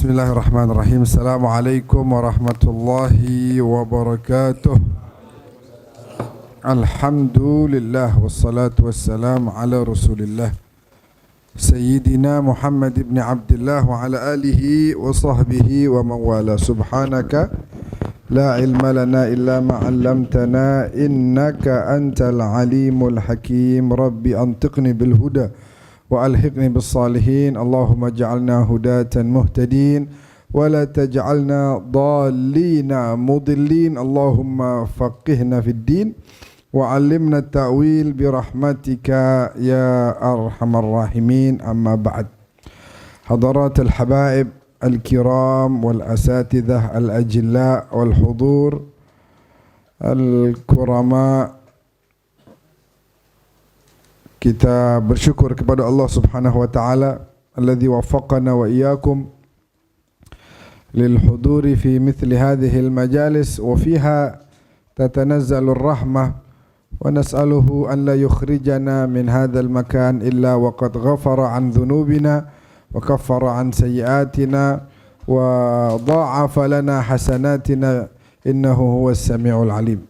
Bismillahirrahmanirrahim. Assalamualaikum warahmatullahi wabarakatuh. Alhamdulillah wassalatu wassalamu ala Rasulillah Sayyidina Muhammad ibn Abdullah wa ala alihi wa sahbihi wa mawala. Subhanaka la ilma lana illa ma 'allamtana innaka antal alimul hakim. Rabbi antiqni bil huda wa alhiqni bis salihin. Allahumma ja'alna hudatan muhtadin wa la taj'alna dallina mudillin. Allahumma faqihna fid din wa 'allimna ta'wil bi rahmatika ya arhamar rahimin. Amma ba'd. Hadarat al habaib al kiram wal asatidzah al ajilla wal hudur al kurama, kita bersyukur kepada Allah Subhanahu wa taala alladzi waffaqana wa iyyakum lil huduri fi mithli hadhihi al majalis wa fiha tatanazzalu ar rahmah, wa nas'aluhu an la yukhrijana min hadzal makan illa wa qad ghafara an dhunubina wa kaffara an sayyiatina wa dha'afa lana hasanatina innahu huwas samiul alim.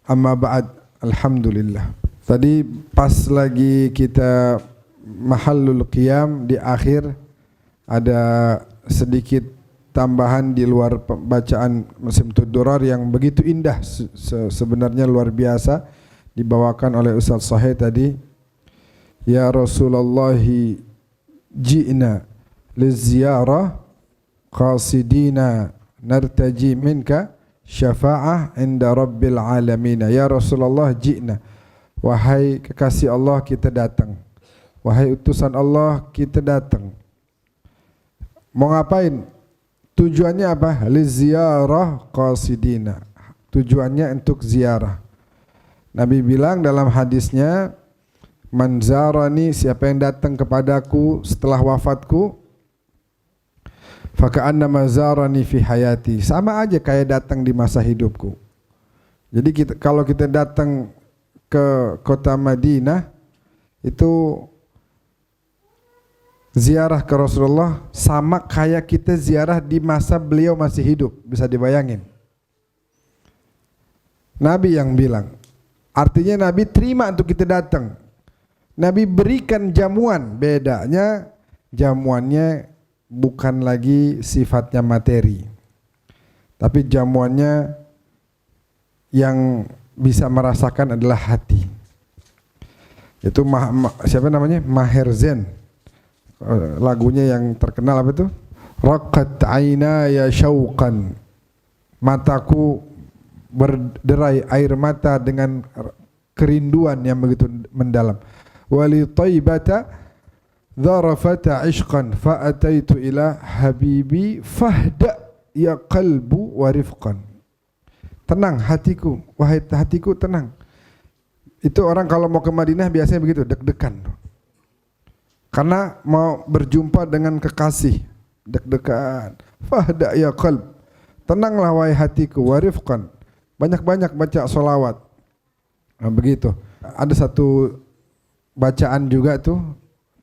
Amma ba'd. Alhamdulillah. Tadi pas lagi kita mahallul qiyam di akhir, ada sedikit tambahan di luar bacaan Simtud Durar yang begitu indah, sebenarnya luar biasa, dibawakan oleh Ustaz Sahih tadi. Ya Rasulullah ji'na liziyarah qasidina nartaji minka syafa'ah inda rabbil alamin. Ya Rasulullah ji'na, wahai kekasih Allah, kita datang. Wahai utusan Allah, kita datang. Mau ngapain? Tujuannya apa? Liziarah qasidina. Tujuannya untuk ziarah. Nabi bilang dalam hadisnya, man zarani, siapa yang datang kepadaku setelah wafatku, faka'annama zarani fi hayati, sama aja kayak datang di masa hidupku. Jadi kalau kita datang ke kota Madinah itu ziarah ke Rasulullah sama kayak kita ziarah di masa beliau masih hidup. Bisa dibayangin. Nabi yang bilang, artinya Nabi terima untuk kita datang. Nabi berikan jamuan, bedanya jamuannya bukan lagi sifatnya materi, tapi jamuannya yang bisa merasakan adalah hati. Itu siapa namanya? Maher Zain. Lagunya yang terkenal apa itu? Raqat aynaya syauqan. Mataku berderai air mata dengan kerinduan yang begitu mendalam. Wali taibata dharafata ishqan fa ataitu ila habibi fahda ya qalbu wa rifqan. Tenang hatiku, wahai hatiku tenang. Itu orang kalau mau ke Madinah biasanya begitu, deg-degan. Karena mau berjumpa dengan kekasih, deg-degan. Fahda ya qalb, tenanglah wahai hatiku, warifqan. Banyak-banyak baca solawat. Nah, begitu. Ada satu bacaan juga tuh,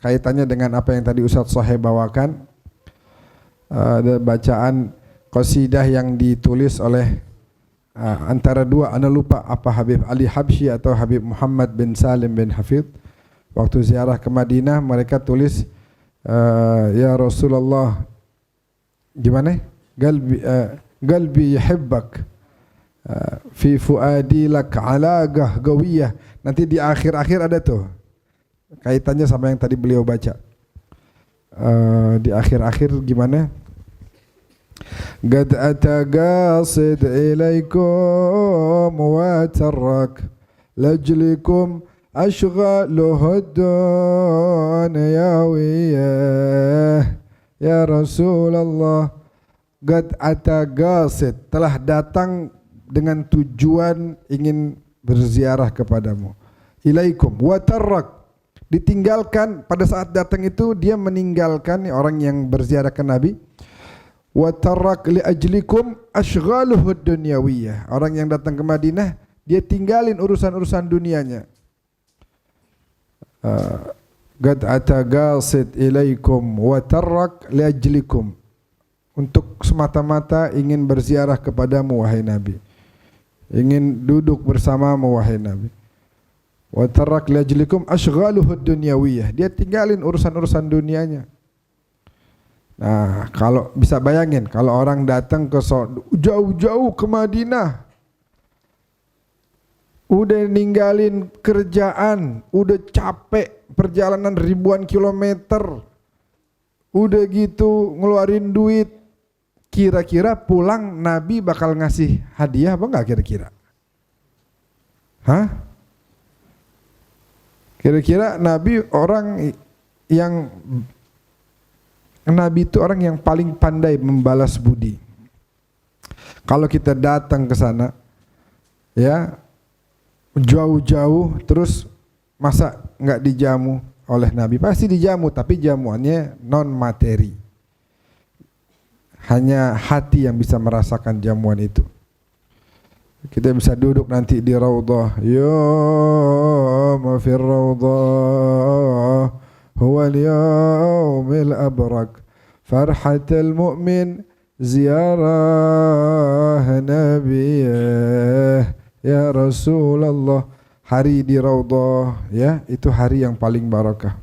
kaitannya dengan apa yang tadi Ustaz Sahih bawakan. Ada bacaan qasidah yang ditulis oleh antara dua, anda lupa apa Habib Ali Habsyi atau Habib Muhammad bin Salim bin Hafidh. Waktu ziarah ke Madinah mereka tulis, ya Rasulullah, gimana? Galbi yuhibbak, fi fuadi lak alaqah gawiyah. Nanti di akhir-akhir ada tuh kaitannya sama yang tadi beliau baca. Di akhir-akhir gimana? Qad ataqasid ilaikum wa tarak lajlikum ashghaluhu dunyawiyah. Ya Rasulullah, qad ataqasid, telah datang dengan tujuan ingin berziarah kepadamu. Ilaikum wa tarak, ditinggalkan. Pada saat datang itu dia meninggalkan orang yang berziarah ke Nabi. Wa tarak li ajlikum ashghaluhu dunyawiyah, orang yang datang ke Madinah dia tinggalin urusan-urusan dunianya. Qad ataqasid ilaikum wa tarak li ajlikum untuk semata-mata ingin berziarah kepadamu wahai Nabi, ingin duduk bersamamu wahai Nabi. Wa tarak liajlikum ashghaluhu dunyawiyah, dia tinggalin urusan-urusan dunianya. Nah, kalau bisa bayangin kalau orang datang ke jauh-jauh ke Madinah, udah ninggalin kerjaan, udah capek perjalanan ribuan kilometer, udah gitu ngeluarin duit, kira-kira pulang Nabi bakal ngasih hadiah apa enggak kira-kira? Hah? Kira-kira Nabi itu orang yang paling pandai membalas budi. Kalau kita datang ke sana, ya jauh-jauh, terus masa nggak dijamu oleh Nabi? Pasti dijamu, tapi jamuannya non materi. Hanya hati yang bisa merasakan jamuan itu. Kita bisa duduk nanti di raudhah, yawma fir raudhah huwa al-yawmil abrak farhatul mu'min ziyarah nabiyah ya Rasulullah. Hari di raudhah, ya, itu hari yang paling barakah.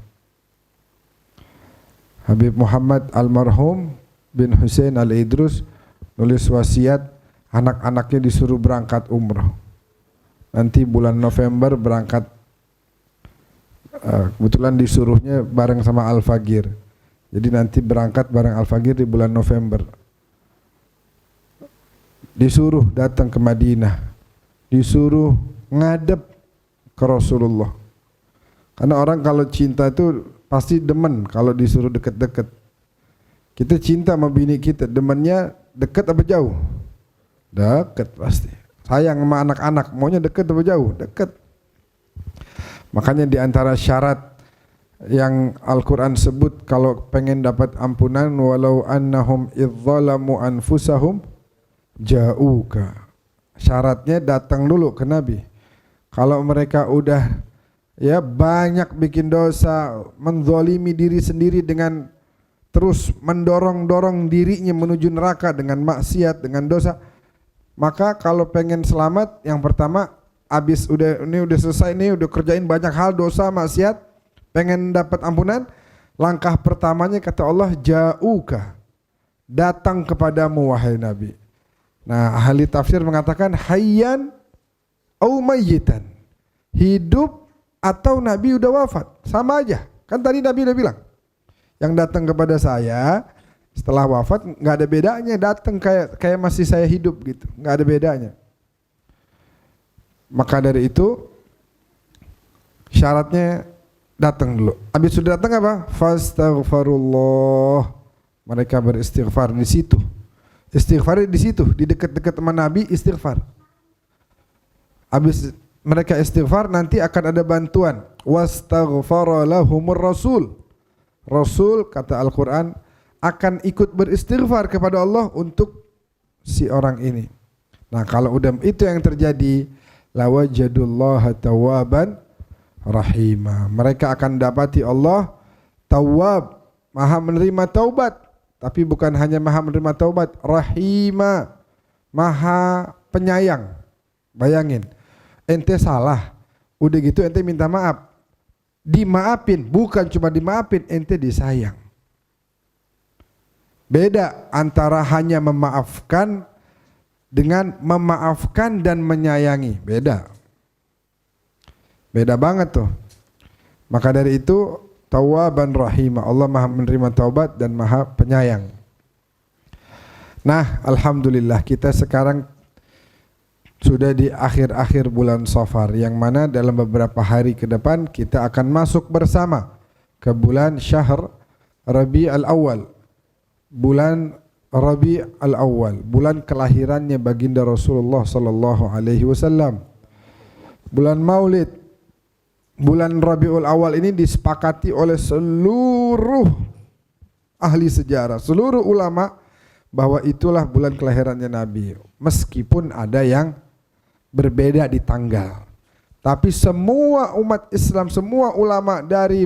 Habib Muhammad almarhum bin Hussein al-Idrus nulis wasiat, anak-anaknya disuruh berangkat umrah. Nanti bulan November berangkat, kebetulan disuruhnya bareng sama Al-Fagir. Jadi nanti berangkat bareng Al-Fagir di bulan November. Disuruh datang ke Madinah, disuruh ngadep ke Rasulullah. Karena orang kalau cinta itu pasti demen kalau disuruh deket-deket. Kita cinta sama bini kita, demennya deket apa jauh? Deket pasti. Sayang sama anak-anak, maunya deket atau jauh? Deket. Makanya di antara syarat yang Al-Quran sebut kalau pengen dapat ampunan, walau annahum idzalamu anfusahum ja'uka. Syaratnya datang dulu ke Nabi. Kalau mereka udah ya banyak bikin dosa, menzalimi diri sendiri dengan terus mendorong-dorong dirinya menuju neraka dengan maksiat, dengan dosa, maka kalau pengen selamat, yang pertama abis udah selesai nih, udah kerjain banyak hal dosa maksiat, pengen dapat ampunan, langkah pertamanya kata Allah, ja'uka, datang kepadamu wahai Nabi. Nah, ahli tafsir mengatakan hayyan au mayyitan, hidup atau Nabi udah wafat, sama aja. Kan tadi Nabi udah bilang, yang datang kepada saya setelah wafat nggak ada bedanya, datang kayak masih saya hidup gitu, nggak ada bedanya. Maka dari itu syaratnya datang dulu. Habis sudah datang apa? Fastaghfirullah. Mereka beristighfar di situ. Istighfar di situ, di dekat-dekat teman Nabi istighfar. Habis mereka istighfar, nanti akan ada bantuan. Wastaghfara lahumur rasul. Rasul, kata Al-Quran, akan ikut beristighfar kepada Allah untuk si orang ini. Nah, kalau udah itu yang terjadi, lawajadullaha tawwaban rahimah. Mereka akan dapati Allah tawwab, maha menerima taubat. Tapi bukan hanya maha menerima taubat, rahimah, maha penyayang. Bayangin, ente salah, udah gitu ente minta maaf, dimaafin, bukan cuma dimaafin, ente disayang. Beda antara hanya memaafkan dengan memaafkan dan menyayangi, beda banget tuh. Maka dari itu tawwaban rahimah, Allah maha menerima taubat dan maha penyayang. Nah, alhamdulillah kita sekarang sudah di akhir-akhir bulan Safar, yang mana dalam beberapa hari ke depan kita akan masuk bersama ke bulan Syahr Rabi' al-Awwal. Bulan Rabi' al-Awwal, bulan kelahirannya baginda Rasulullah sallallahu alaihi wasallam. Bulan Maulid. Bulan Rabiul Awal ini disepakati oleh seluruh ahli sejarah, seluruh ulama, bahwa itulah bulan kelahirannya Nabi. Meskipun ada yang berbeda di tanggal, tapi semua umat Islam, semua ulama dari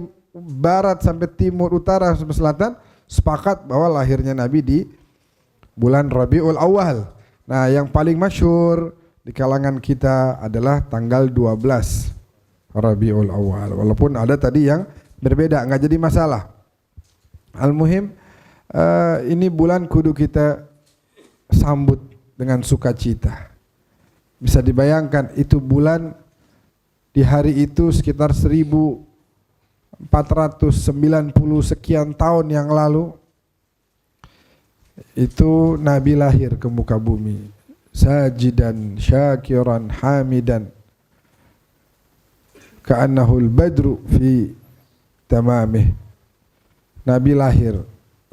barat sampai timur, utara sampai selatan sepakat bahwa lahirnya Nabi di bulan Rabiul Awal. Nah, yang paling masyhur di kalangan kita adalah tanggal 12 Rabiul Awal. Walaupun ada tadi yang berbeda, nggak jadi masalah. Al-muhim ini bulan kudu kita sambut dengan sukacita. Bisa dibayangkan itu bulan di hari itu sekitar 1490 sekian tahun yang lalu itu Nabi lahir ke muka bumi, sajidan syakiran hamidan ka'annahul badru fi tamamih. Nabi lahir,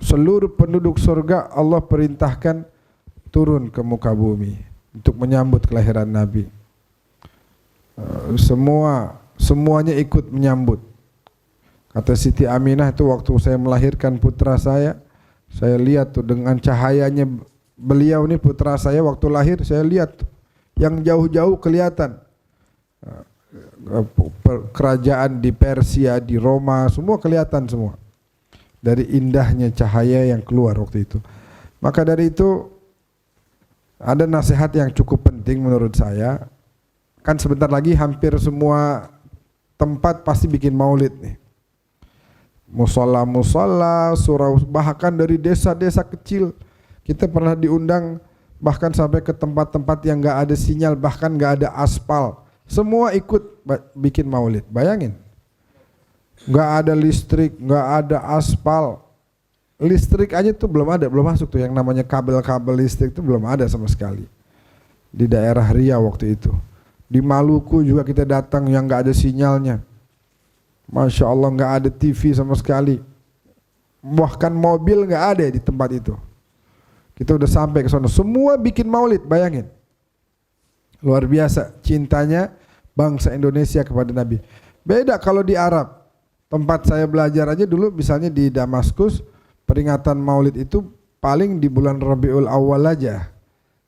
seluruh penduduk surga Allah perintahkan turun ke muka bumi untuk menyambut kelahiran Nabi. Semuanya ikut menyambut. Kata Siti Aminah itu waktu saya melahirkan putra saya lihat tuh dengan cahayanya beliau nih, putra saya waktu lahir saya lihat tuh, yang jauh-jauh kelihatan. Kerajaan di Persia, di Roma, semua kelihatan semua. Dari indahnya cahaya yang keluar waktu itu. Maka dari itu ada nasihat yang cukup penting menurut saya. Kan sebentar lagi hampir semua tempat pasti bikin maulid nih. Musola, surau, bahkan dari desa-desa kecil kita pernah diundang bahkan sampai ke tempat-tempat yang nggak ada sinyal, bahkan nggak ada aspal, semua ikut bikin maulid. Bayangin, nggak ada listrik, nggak ada aspal, listrik aja tuh belum ada, belum masuk tuh yang namanya kabel-kabel listrik tuh belum ada sama sekali di daerah Riau waktu itu. Di Maluku juga kita datang yang nggak ada sinyalnya. Masya Allah, nggak ada TV sama sekali. Bahkan mobil nggak ada di tempat itu. Kita udah sampai ke sana, semua bikin maulid, bayangin. Luar biasa cintanya bangsa Indonesia kepada Nabi. Beda kalau di Arab. Tempat saya belajar aja dulu, misalnya di Damaskus, peringatan maulid itu paling di bulan Rabiul Awal aja.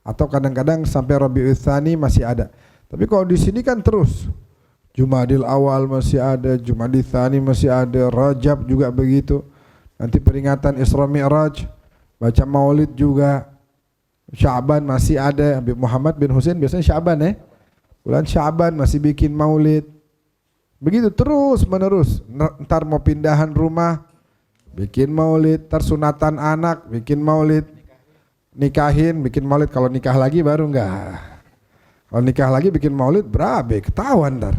Atau kadang-kadang sampai Rabiul Tsani masih ada. Tapi kalau di sini kan terus. Jumadil Awal masih ada, Jumadil Tsani masih ada, Rajab juga begitu. Nanti peringatan Isra Mi'raj, baca maulid juga. Sya'ban masih ada, Habib Muhammad bin Husain biasanya Sya'ban ya. Bulan Sya'ban masih bikin maulid. Begitu terus menerus. Ntar mau pindahan rumah, bikin maulid. Ntar sunatan anak, bikin maulid. Nikahin, bikin maulid. Kalau nikah lagi baru enggak. Kalau nikah lagi bikin maulid berabe, ketahuan ntar.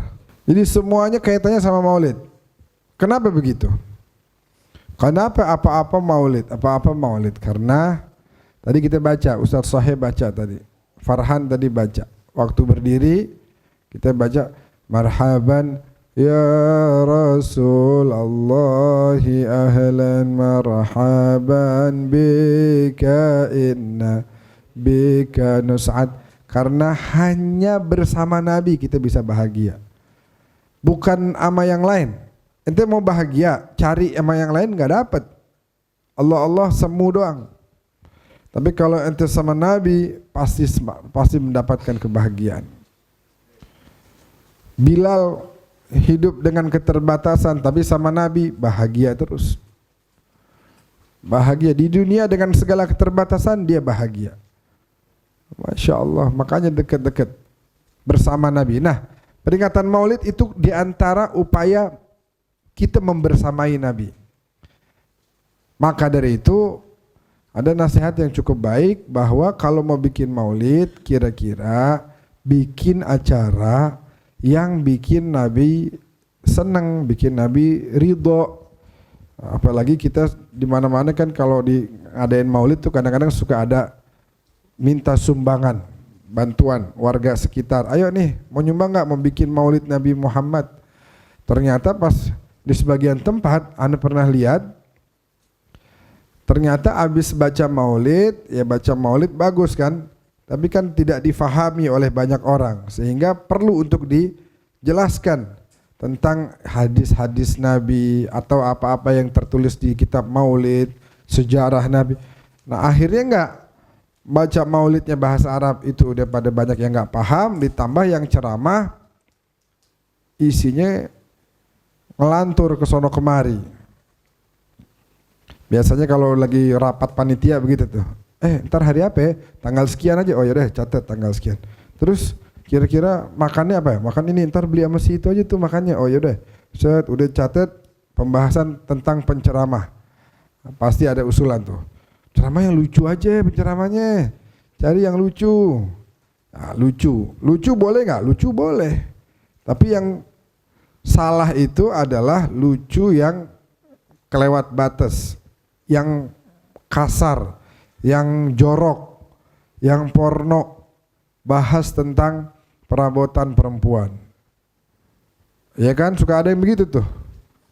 Jadi semuanya kaitannya sama maulid. Kenapa begitu? Kenapa apa-apa maulid? Apa-apa maulid? Karena tadi kita baca, Ustaz Sahih baca tadi, Farhan tadi baca. Waktu berdiri kita baca marhaban ya Rasulullah ahlan marhaban bika inna bika nus'ad. Karena hanya bersama Nabi kita bisa bahagia. Bukan sama yang lain. Ente mau bahagia, cari sama yang lain nggak dapat. Allah semu doang. Tapi kalau ente sama Nabi pasti mendapatkan kebahagiaan. Bilal hidup dengan keterbatasan tapi sama Nabi bahagia terus. Bahagia di dunia dengan segala keterbatasan dia bahagia. Masya Allah, makanya dekat-dekat bersama Nabi. Nah, peringatan maulid itu diantara upaya kita membersamai Nabi. Maka dari itu ada nasihat yang cukup baik bahwa kalau mau bikin maulid, kira-kira bikin acara yang bikin Nabi senang, bikin Nabi ridho. Apalagi kita di mana-mana kan kalau diadain maulid tuh kadang-kadang suka ada minta sumbangan, bantuan warga sekitar. Ayo nih, mau nyumbang nggak mau bikin maulid Nabi Muhammad? Ternyata pas di sebagian tempat, Anda pernah lihat, ternyata habis baca maulid, ya baca maulid bagus kan, tapi kan tidak difahami oleh banyak orang, sehingga perlu untuk dijelaskan tentang hadis-hadis Nabi atau apa-apa yang tertulis di kitab maulid, sejarah Nabi. Nah akhirnya enggak, baca maulidnya bahasa Arab itu udah pada banyak yang nggak paham, ditambah yang ceramah isinya ngelantur ke sono kemari. Biasanya kalau lagi rapat panitia begitu tuh, Ntar hari apa ya? Tanggal sekian aja. Oh yaudah catat tanggal sekian. Terus kira-kira makannya apa ya? Makan ini, ntar beli sama si itu aja tuh makannya. Oh yaudah, set udah catat pembahasan tentang penceramah. Pasti ada usulan tuh. Ceramah yang lucu aja penceramahnya. Cari yang lucu. Nah, lucu boleh nggak? Lucu boleh. Tapi yang salah itu adalah lucu yang kelewat batas, yang kasar, yang jorok, yang porno, bahas tentang perabotan perempuan. Ya kan, suka ada yang begitu tuh.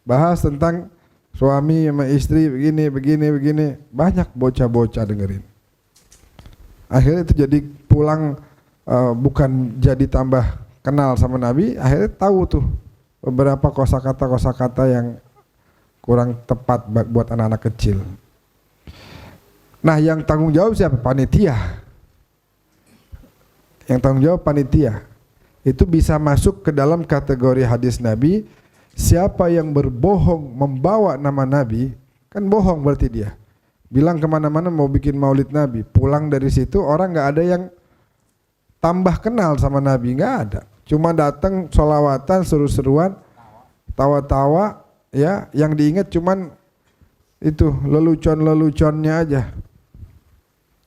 Bahas tentang suami sama istri begini. Banyak bocah-bocah dengerin. Akhirnya itu jadi pulang bukan jadi tambah kenal sama Nabi, akhirnya tahu tuh beberapa kosakata yang kurang tepat buat anak-anak kecil. Nah, yang tanggung jawab siapa? Panitia. Yang tanggung jawab panitia. Itu bisa masuk ke dalam kategori hadis Nabi. Siapa yang berbohong membawa nama Nabi, kan bohong berarti dia. Bilang kemana-mana mau bikin maulid Nabi. Pulang dari situ orang gak ada yang tambah kenal sama Nabi, gak ada. Cuma datang sholawatan, seru-seruan, tawa-tawa, ya. Yang diingat cuman itu lelucon-leluconnya aja.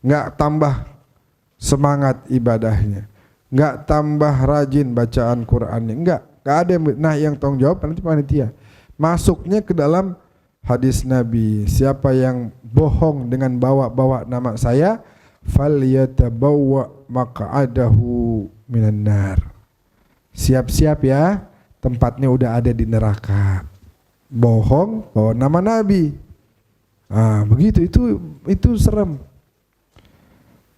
Nggak tambah semangat ibadahnya, nggak tambah rajin bacaan Qur'annya, nggak ada. Nah, yang tanggung jawab nanti panitia. Masuknya ke dalam hadis Nabi, siapa yang bohong dengan bawa-bawa nama saya, falyatabawwa maq'adahu minan nar. Siap-siap ya, tempatnya udah ada di neraka. Bohong bawa nama Nabi. Begitu, itu serem.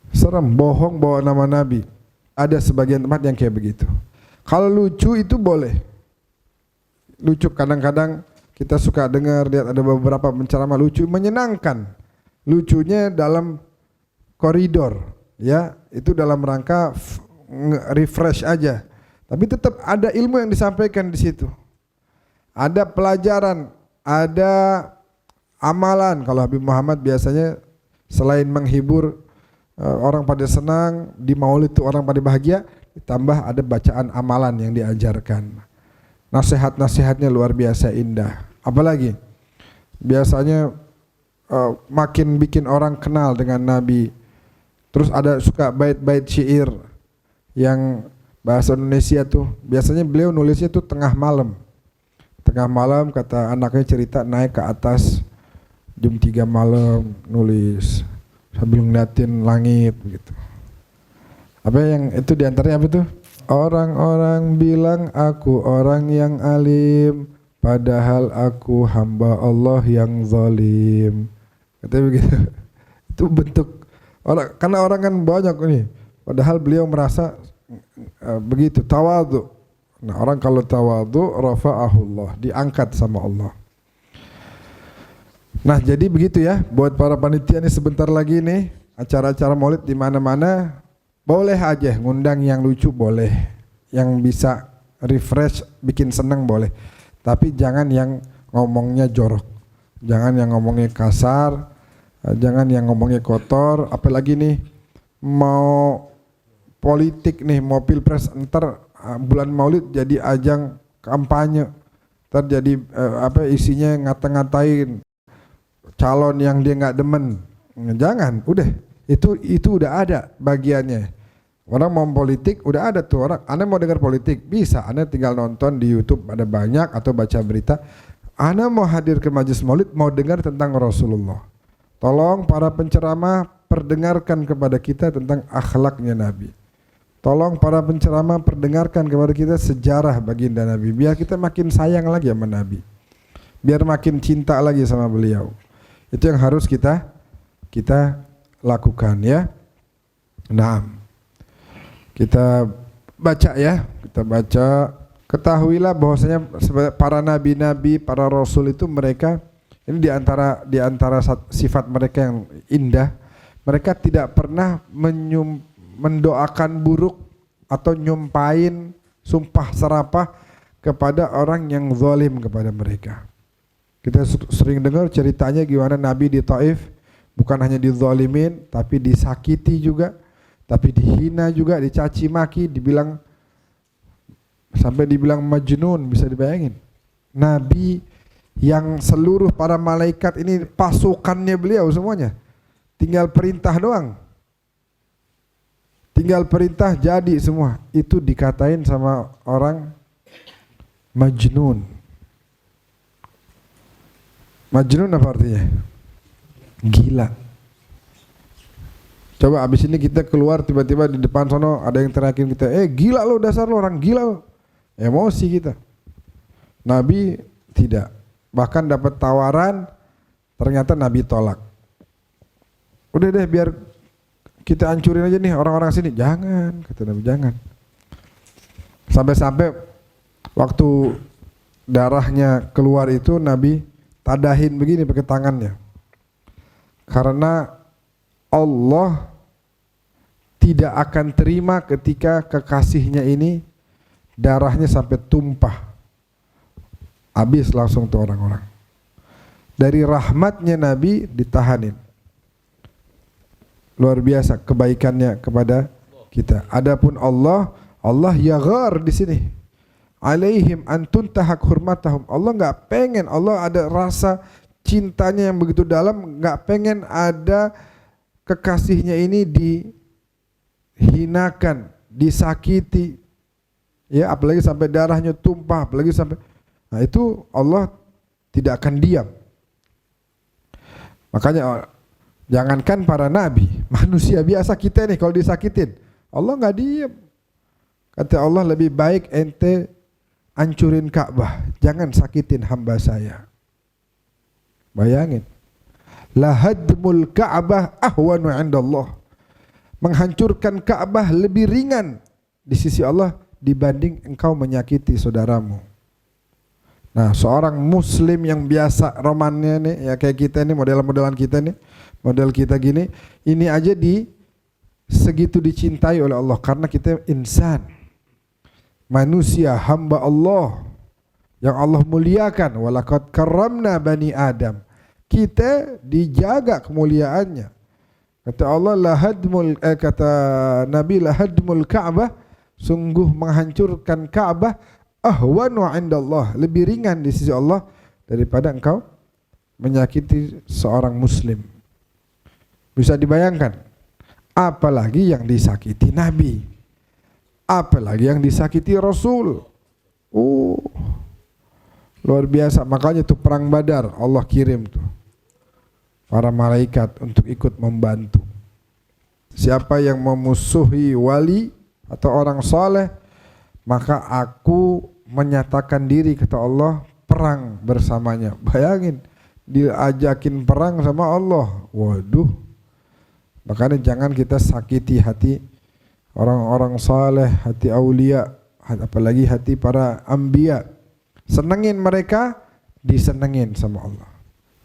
Serem, bohong bawa nama Nabi. Ada sebagian tempat yang kayak begitu. Kalau lucu itu boleh. Lucu kadang-kadang kita suka dengar, lihat ada beberapa penceramah lucu, menyenangkan. Lucunya dalam koridor, ya, itu dalam rangka refresh aja. Tapi tetap ada ilmu yang disampaikan di situ. Ada pelajaran, ada amalan. Kalau Habib Muhammad biasanya selain menghibur orang pada senang, di maulid itu orang pada bahagia, ditambah ada bacaan amalan yang diajarkan. Nasihat-nasihatnya luar biasa indah. Apalagi biasanya makin bikin orang kenal dengan Nabi. Terus ada suka bait-bait syair yang bahasa Indonesia tuh. Biasanya beliau nulisnya tuh tengah malam. Tengah malam kata anaknya cerita naik ke atas jam 3 malam nulis sambil ngeliatin langit begitu. Apa yang itu diantaranya apa tuh? Orang-orang bilang aku orang yang alim, padahal aku hamba Allah yang zalim. Katanya begitu. Itu bentuk orang, karena orang kan banyak nih. Padahal beliau merasa begitu, tawadhu. Nah, orang kalau tawadhu rafa'ahullah, diangkat sama Allah. Nah, jadi begitu ya buat para panitia nih, sebentar lagi nih acara-acara maulid di mana-mana boleh aja ngundang yang lucu, boleh. Yang bisa refresh, bikin seneng boleh. Tapi jangan yang ngomongnya jorok. Jangan yang ngomongnya kasar, jangan yang ngomongnya kotor, apalagi nih mau politik nih, mau pilpres, ntar bulan maulid jadi ajang kampanye, ntar jadi isinya ngata-ngatain calon yang dia nggak demen. Jangan, udah itu udah ada bagiannya. Orang mau politik udah ada tuh orang. Anda mau dengar politik bisa, Anda tinggal nonton di YouTube ada banyak atau baca berita. Anda mau hadir ke majelis maulid mau dengar tentang Rasulullah. Tolong para penceramah perdengarkan kepada kita tentang akhlaknya Nabi. Tolong para penceramah perdengarkan kepada kita sejarah baginda Nabi. Biar kita makin sayang lagi sama Nabi. Biar makin cinta lagi sama beliau. Itu yang harus kita lakukan ya. Nah, kita baca ya. Kita baca. Ketahuilah bahwasanya para nabi-nabi, para rasul itu mereka, ini di antara sifat mereka yang indah. Mereka tidak pernah mendoakan buruk atau nyumpahin sumpah serapah kepada orang yang zalim kepada mereka. Kita sering dengar ceritanya gimana Nabi di Taif Bukan hanya dizalimin, tapi disakiti juga, tapi dihina juga, dicaci maki, sampai dibilang majnun, bisa dibayangin. Nabi yang seluruh para malaikat ini pasukannya beliau semuanya. Tinggal perintah doang. Tinggal perintah jadi semua. Itu dikatain sama orang majnun. Majnun apa artinya? Gila. Coba abis ini kita keluar tiba-tiba di depan sono ada yang teriakin kita, gila lo, dasar lo, orang gila lo. Emosi kita. Nabi tidak. Bahkan dapat tawaran, ternyata Nabi tolak. Udah deh biar kita hancurin aja nih orang-orang sini. Jangan, kata Nabi, jangan. Sampai-sampai waktu darahnya keluar itu Nabi tadahin begini pakai tangannya. Karena Allah tidak akan terima ketika kekasihnya ini darahnya sampai tumpah. Habis langsung tuh orang-orang. Dari rahmatnya Nabi ditahanin. Luar biasa kebaikannya kepada kita. Adapun Allah yaghar di sini. Alaihim an tuntahak hurmatahum. Allah enggak pengen, Allah ada rasa cintanya yang begitu dalam, enggak pengen ada kekasihnya ini dihinakan, disakiti. Ya, apalagi sampai darahnya tumpah, apalagi sampai, nah itu Allah tidak akan diam. Makanya jangankan para nabi, manusia biasa kita nih kalau disakitin, Allah nggak diam. Kata Allah, lebih baik ente hancurin Ka'bah, jangan sakitin hamba saya. Bayangin, lahadmul Ka'bah ahwanu indallah. Menghancurkan Ka'bah lebih ringan di sisi Allah dibanding engkau menyakiti saudaramu. Nah, seorang muslim yang biasa romannya nih, ya kayak kita nih, model-modelan kita nih, model kita gini, ini aja segitu dicintai oleh Allah karena kita insan, manusia, hamba Allah yang Allah muliakan. Walaqad karramna bani Adam. Kita dijaga kemuliaannya. Kata Allah, kata Nabi, lahadmul Ka'bah, sungguh menghancurkan Ka'bah ahwanu indallah, lebih ringan di sisi Allah daripada engkau menyakiti seorang muslim. Bisa dibayangkan, apalagi yang disakiti Nabi, apalagi yang disakiti Rasul. Luar biasa. Makanya tuh perang Badar Allah kirim tuh para malaikat untuk ikut membantu. Siapa yang memusuhi wali atau orang soleh, maka aku menyatakan diri, kata Allah, perang bersamanya. Bayangin, diajakin perang sama Allah. Waduh. Makanya jangan kita sakiti hati orang-orang saleh, hati aulia, apalagi hati para anbiya. Senengin mereka, disenengin sama Allah.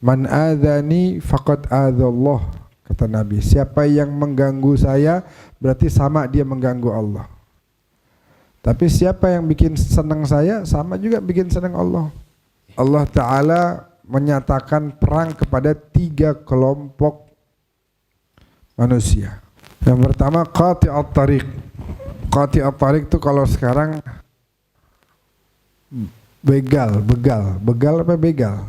Man adzani faqad adzallah, kata Nabi. Siapa yang mengganggu saya, berarti sama dia mengganggu Allah. Tapi siapa yang bikin senang saya, sama juga bikin senang Allah. Allah Ta'ala menyatakan perang kepada 3 kelompok manusia. Yang pertama, qati'at tariq. Qati'at tariq itu kalau sekarang begal apa begal?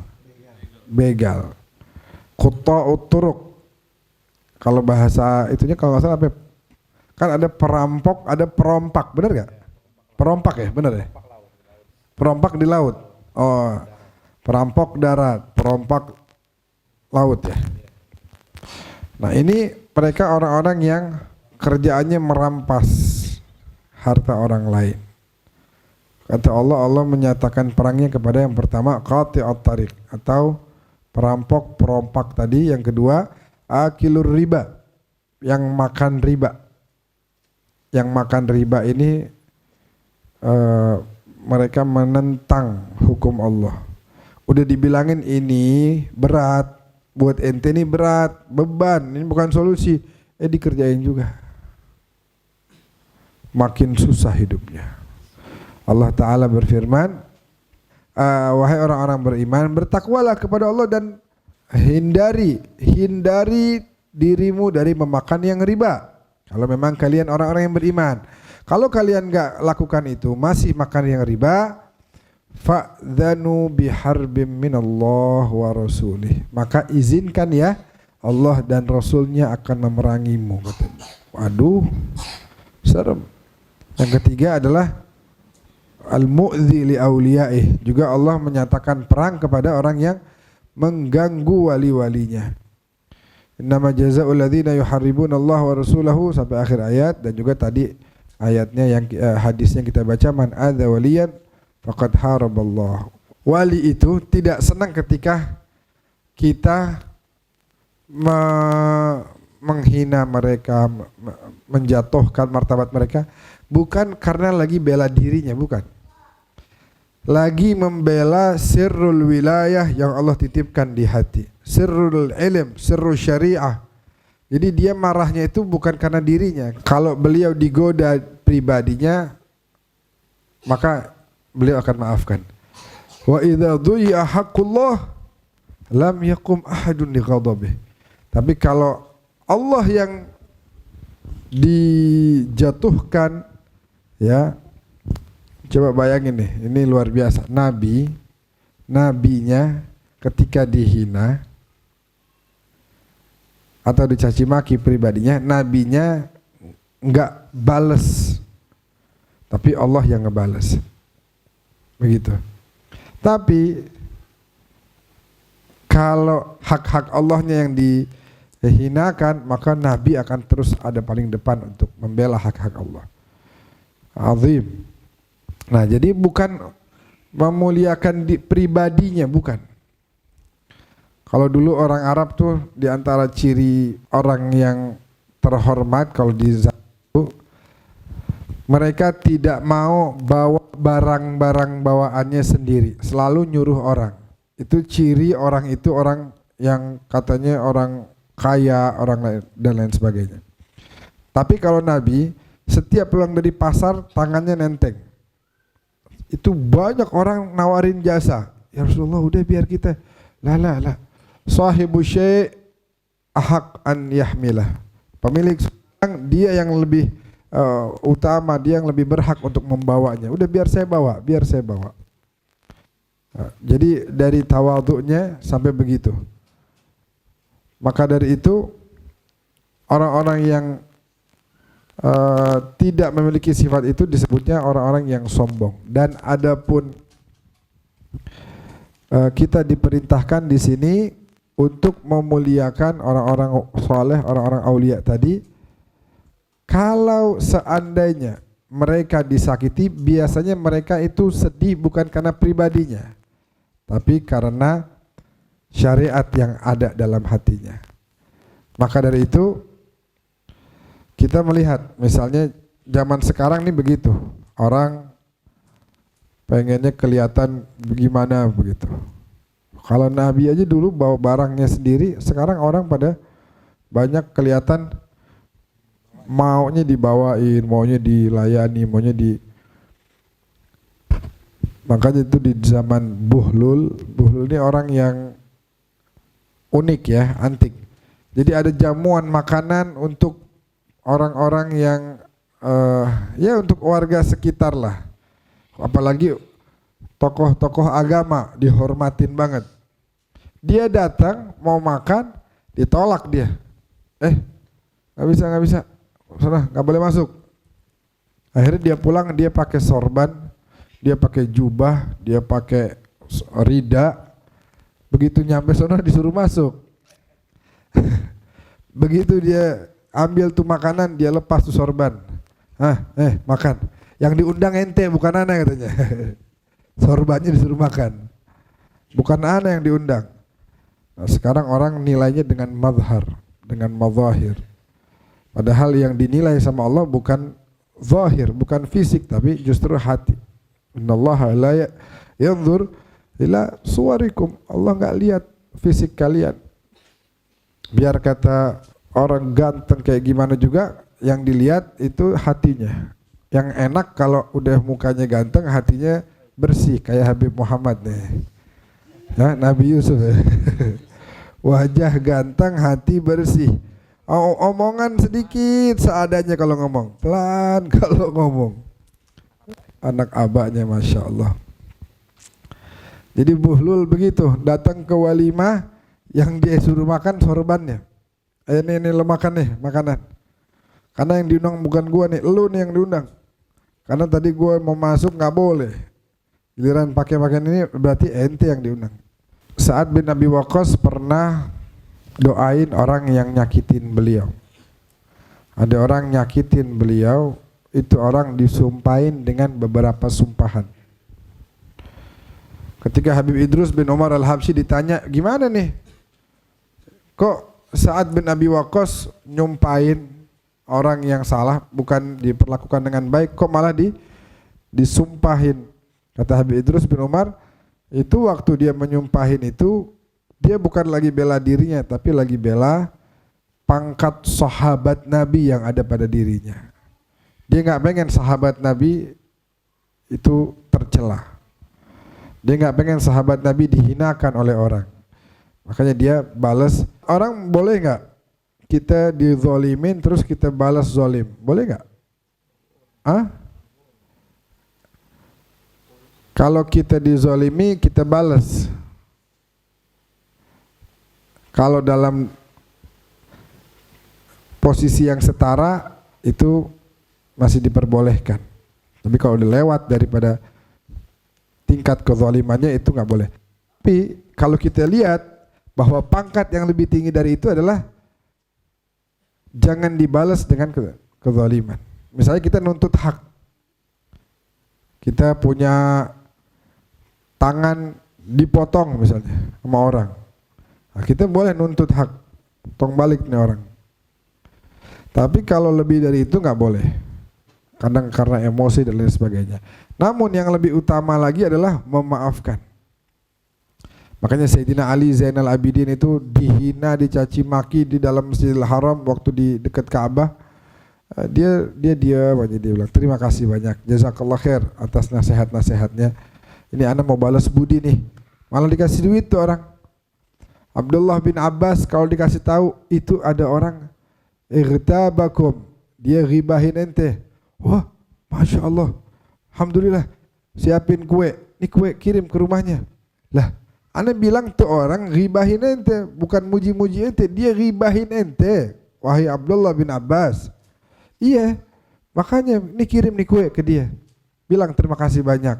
Begal. Qutta'ut turuq. Kalau bahasa itunya kalau nggak salah apa? Kan ada perampok, ada perompak, benar gak? Perompak ya, benar ya? Perompak di laut. Oh, perampok darat, perompak laut ya. Nah, ini mereka orang-orang yang kerjaannya merampas harta orang lain. Kata Allah, Allah menyatakan perangnya kepada yang pertama qati'at tariq atau perampok, perompak tadi. Yang kedua akilur riba, yang makan riba. Yang makan riba ini mereka menentang hukum Allah. Udah dibilangin ini berat, buat ente ini berat, beban, ini bukan solusi, dikerjain juga. Makin susah hidupnya. Allah Ta'ala berfirman, wahai orang-orang beriman, bertakwalah kepada Allah dan hindari dirimu dari memakan yang riba. Kalau memang kalian orang-orang yang beriman. Kalau kalian enggak lakukan itu, masih makan yang riba, fa'dhanu biharbim minallah wa rasulih. Maka izinkan ya, Allah dan Rasulnya akan memerangimu, katanya. Waduh, serem. Yang ketiga adalah al-mu'dzi li awliyaih. Juga Allah menyatakan perang kepada orang yang mengganggu wali-walinya. Innama jazaa'ul ladzina yuharribuna Allah wa rasulahu sampai akhir ayat. Dan juga tadi ayatnya yang hadisnya kita baca, man adza waliyan faqad haraballah. Wali itu tidak senang ketika kita menghina mereka, menjatuhkan martabat mereka, bukan karena lagi bela dirinya, bukan. Lagi membela sirrul wilayah yang Allah titipkan di hati, sirrul ilm, sirrul syariah. Jadi dia marahnya itu bukan karena dirinya. Kalau beliau digoda pribadinya, maka beliau akan maafkan. Wa idza dhuyi'a haqqullah lam yaqum ahadun li ghadabih. Tapi kalau Allah yang dijatuhkan, ya, coba bayangin nih, ini luar biasa. Nabinya ketika dihina atau dicaci maki pribadinya, nabinya enggak bales, tapi Allah yang ngebales. Begitu. Tapi kalau hak-hak Allahnya yang dihinakan, maka Nabi akan terus ada paling depan untuk membela hak-hak Allah. Azim. Nah, jadi bukan memuliakan pribadinya, bukan. Kalau dulu orang Arab tuh di antara ciri orang yang terhormat kalau di zaman itu, mereka tidak mau bawa barang-barang bawaannya sendiri, selalu nyuruh orang. Itu ciri orang itu orang yang katanya orang kaya, orang lain dan lain sebagainya. Tapi kalau Nabi setiap pulang dari pasar tangannya nenteng. Itu banyak orang nawarin jasa. Ya Rasulullah, udah biar kita. Lah. Sahibu syai' ahaq an yahmilah. Pemilik sedang dia yang lebih utama, dia yang lebih berhak untuk membawanya. Udah biar saya bawa. Jadi dari tawadhu'nya sampai begitu. Maka dari itu orang-orang yang tidak memiliki sifat itu disebutnya orang-orang yang sombong. Dan adapun kita diperintahkan di sini untuk memuliakan orang-orang saleh, orang-orang aulia tadi. Kalau seandainya mereka disakiti, biasanya mereka itu sedih bukan karena pribadinya, tapi karena syariat yang ada dalam hatinya. Maka dari itu kita melihat misalnya zaman sekarang ini begitu, orang pengennya kelihatan bagaimana begitu. Kalau Nabi aja dulu bawa barangnya sendiri, sekarang orang pada banyak kelihatan maunya dibawain, maunya dilayani, maunya di. Makanya itu di zaman Buhlul ini orang yang unik ya, antik. Jadi ada jamuan makanan untuk orang-orang yang ya untuk warga sekitar lah. Apalagi tokoh-tokoh agama dihormatin banget. Dia datang mau makan, ditolak dia. Nggak bisa. Sana, nggak boleh masuk. Akhirnya dia pulang, dia pakai sorban, dia pakai jubah, dia pakai rida. Begitu nyampe sana disuruh masuk. Begitu dia ambil tuh makanan, dia lepas tuh sorban. Makan. Yang diundang ente bukan ana katanya. Sorbannya disuruh makan. Bukan ana yang diundang. Nah, sekarang orang nilainya dengan madhar, dengan mazahir. Padahal yang dinilai sama Allah bukan zahir, bukan fisik, tapi justru hati. Innallaha la yanzur ila suwarikum. Allah enggak lihat fisik kalian. Biar kata orang ganteng kayak gimana juga, yang dilihat itu hatinya. Yang enak kalau udah mukanya ganteng, hatinya bersih kayak Habib Muhammad nih. Ya, Nabi Yusuf. Wajah ganteng, hati bersih. Omongan sedikit seadanya kalau ngomong, pelan kalau ngomong. Anak abahnya Masya Allah. Jadi Buhlul begitu, datang ke walimah, yang dia suruh makan sorbannya. Ini lo makan nih makanan. Karena yang diundang bukan gua nih, lu nih yang diundang. Karena tadi gua mau masuk nggak boleh. Giliran pakai pakaian ini berarti ente yang diundang. Sa'ad bin Abi Waqqas pernah doain orang yang nyakitin beliau. Ada orang nyakitin beliau, itu orang disumpahin dengan beberapa sumpahan. Ketika Habib Idrus bin Umar Al-Habsyi ditanya, gimana nih? Kok Sa'ad bin Abi Waqqas nyumpahin orang yang salah, bukan diperlakukan dengan baik, kok malah disumpahin? Kata Habib Idrus bin Umar, itu waktu dia menyumpahin itu, dia bukan lagi bela dirinya, tapi lagi bela pangkat sahabat Nabi yang ada pada dirinya. Dia nggak pengen sahabat Nabi itu tercela. Dia nggak pengen sahabat Nabi dihinakan oleh orang. Makanya dia balas. Orang boleh nggak kita dizolimin terus kita balas zolim? Boleh nggak? Kalau kita dizolimi kita balas. Kalau dalam posisi yang setara itu masih diperbolehkan. Tapi kalau udah lewat daripada tingkat kezalimannya itu nggak boleh. Tapi kalau kita lihat bahwa pangkat yang lebih tinggi dari itu adalah jangan dibalas dengan kezaliman. Misalnya kita nuntut hak. Kita punya tangan dipotong misalnya sama orang. Nah, kita boleh nuntut hak, potong balik nih orang. Tapi kalau lebih dari itu nggak boleh. Kadang karena emosi dan lain sebagainya. Namun yang lebih utama lagi adalah memaafkan. Makanya Sayyidina Ali Zainal Abidin itu dihina, dicaci maki di dalam Masjidil Haram waktu di dekat Ka'bah. Dia diam aja, dia bilang terima kasih banyak, jazakallah khair atas nasihat-nasihatnya. Ini anak mau balas budi nih. Malah dikasih duit tuh orang. Abdullah bin Abbas kalau dikasih tahu itu ada orang irtabakum, dia ribahin ente. Wah, Masya Allah, alhamdulillah, siapin kue, ini kue kirim ke rumahnya. Lah, ana bilang tuh orang ribahin ente, bukan muji-muji ente, dia ribahin ente. Wahai Abdullah bin Abbas. Iya, makanya ini kirim nih kue ke dia. Bilang terima kasih banyak.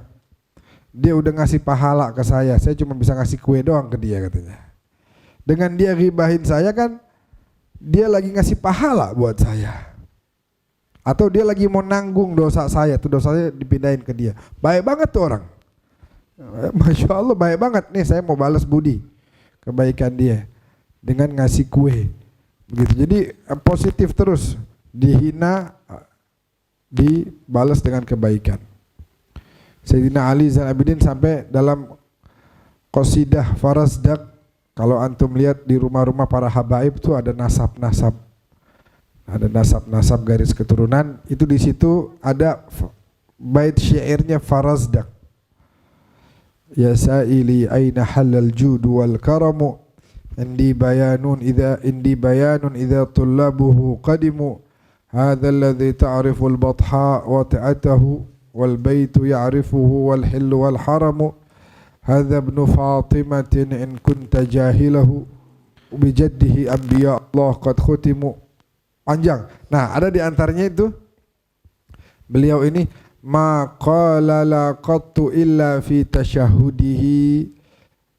Dia udah ngasih pahala ke saya cuma bisa ngasih kue doang ke dia katanya. Dengan dia ribahin saya kan, dia lagi ngasih pahala buat saya. Atau dia lagi mau nanggung dosa saya, tuh dosanya dipindahin ke dia. Baik banget tuh orang. Masya Allah baik banget nih, saya mau balas budi kebaikan dia dengan ngasih kue. Begitu. Jadi positif terus, dihina dibalas dengan kebaikan. Sayyidina Ali Zainal Abidin sampai dalam qasidah Farazdak, kalau antum lihat di rumah-rumah para habaib tuh ada nasab-nasab. Ada nasab-nasab garis keturunan, itu di situ ada bait syairnya Farazdak. Ya sa'ili aina halal judu wal karamu indi bayanun idza tullabuhu qadimu hadha alladhi ta'rifu al batha wa ta'atahu wal baytu ya'rifuhu wal hillu wal haramu hadha ibnu Fatimatin in kunta jahilahu bijaddihi anbiya Allah qad khutimu. Panjang. Nah, ada di antaranya itu beliau ini ma qala la qattu illa fi tasyahudihi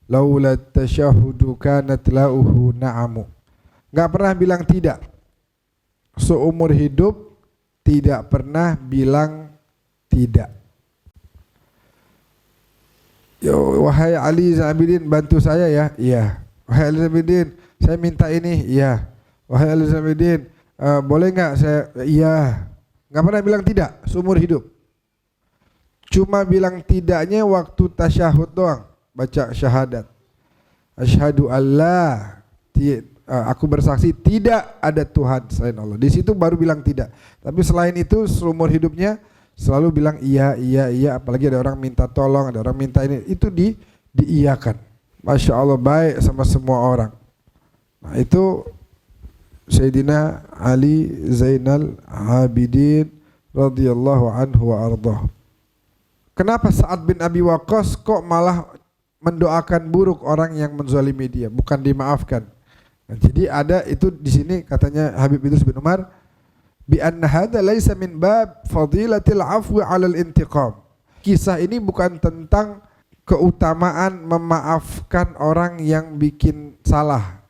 laula tasyahudu kanat lauhu na'amu. Enggak pernah bilang tidak. Seumur hidup tidak pernah bilang tidak. Yo, wahai Ali Zabidin, bantu saya ya. Iya. Wahai Ali Zabidin, saya minta ini. Iya. Wahai Ali Zabidin, boleh nggak saya? Iya. Nggak pernah bilang tidak seumur hidup. Cuma bilang tidaknya waktu tasyahud doang, baca syahadat. Asyhadu alla, aku bersaksi tidak ada Tuhan selain Allah. Di situ baru bilang tidak. Tapi selain itu seumur hidupnya selalu bilang iya, iya, iya. Apalagi ada orang minta tolong, ada orang minta ini, itu diiyakan. Masya Allah, baik sama semua orang. Nah, itu Sayyidina Ali Zainal Abidin radhiyallahu anhu wa ardhah. Kenapa Sa'ad bin Abi Waqqas kok malah mendoakan buruk orang yang menzalimi dia, bukan dimaafkan? Nah, jadi ada itu di sini katanya Habib Idrus bin Umar, bi anna hadza laisa min bab fadilatil afwi 'alal intiqam. Kisah ini bukan tentang keutamaan memaafkan orang yang bikin salah,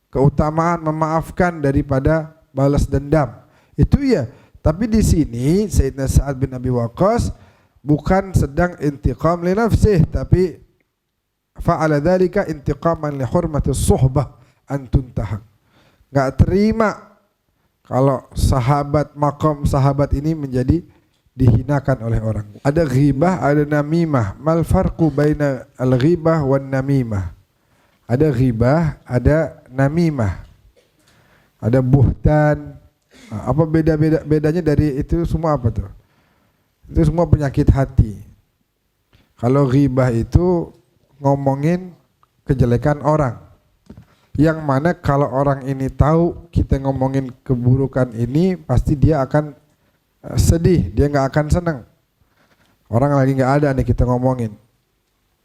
keutamaan memaafkan daripada balas dendam. Itu ya. Tapi di sini Sayyidina Sa'ad bin Abi Waqqas bukan sedang intiqam li nafsih, tapi fa'ala dzalika intiqaman li hurmati suhbah an tuntahak. Enggak terima kalau sahabat, maqam sahabat ini menjadi dihinakan oleh orang. Ada ghibah, ada namimah. Mal farqu baina al-ghibah wan namimah? Ada ghibah, ada namimah. Ada buhtan. Apa bedanya dari itu semua apa tuh? Itu semua penyakit hati. Kalau ghibah itu ngomongin kejelekan orang. Yang mana kalau orang ini tahu kita ngomongin keburukan ini, pasti dia akan sedih, dia nggak akan senang. Orang lagi nggak ada nih kita ngomongin.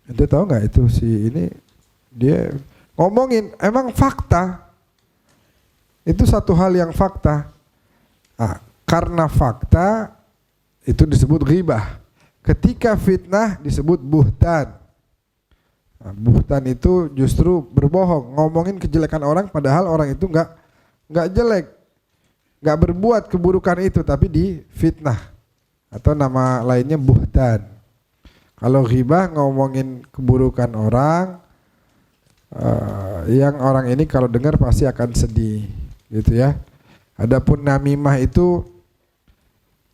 Itu tahu nggak itu si ini dia ngomongin emang fakta. Itu satu hal yang fakta. Nah, karena fakta itu disebut ghibah. Ketika fitnah disebut buhtan. Nah, buhtan itu justru berbohong, ngomongin kejelekan orang padahal orang itu nggak jelek. Gak berbuat keburukan itu, tapi difitnah, atau nama lainnya buhtan. Kalau ghibah ngomongin keburukan orang, yang orang ini kalau dengar pasti akan sedih, gitu ya. Adapun namimah itu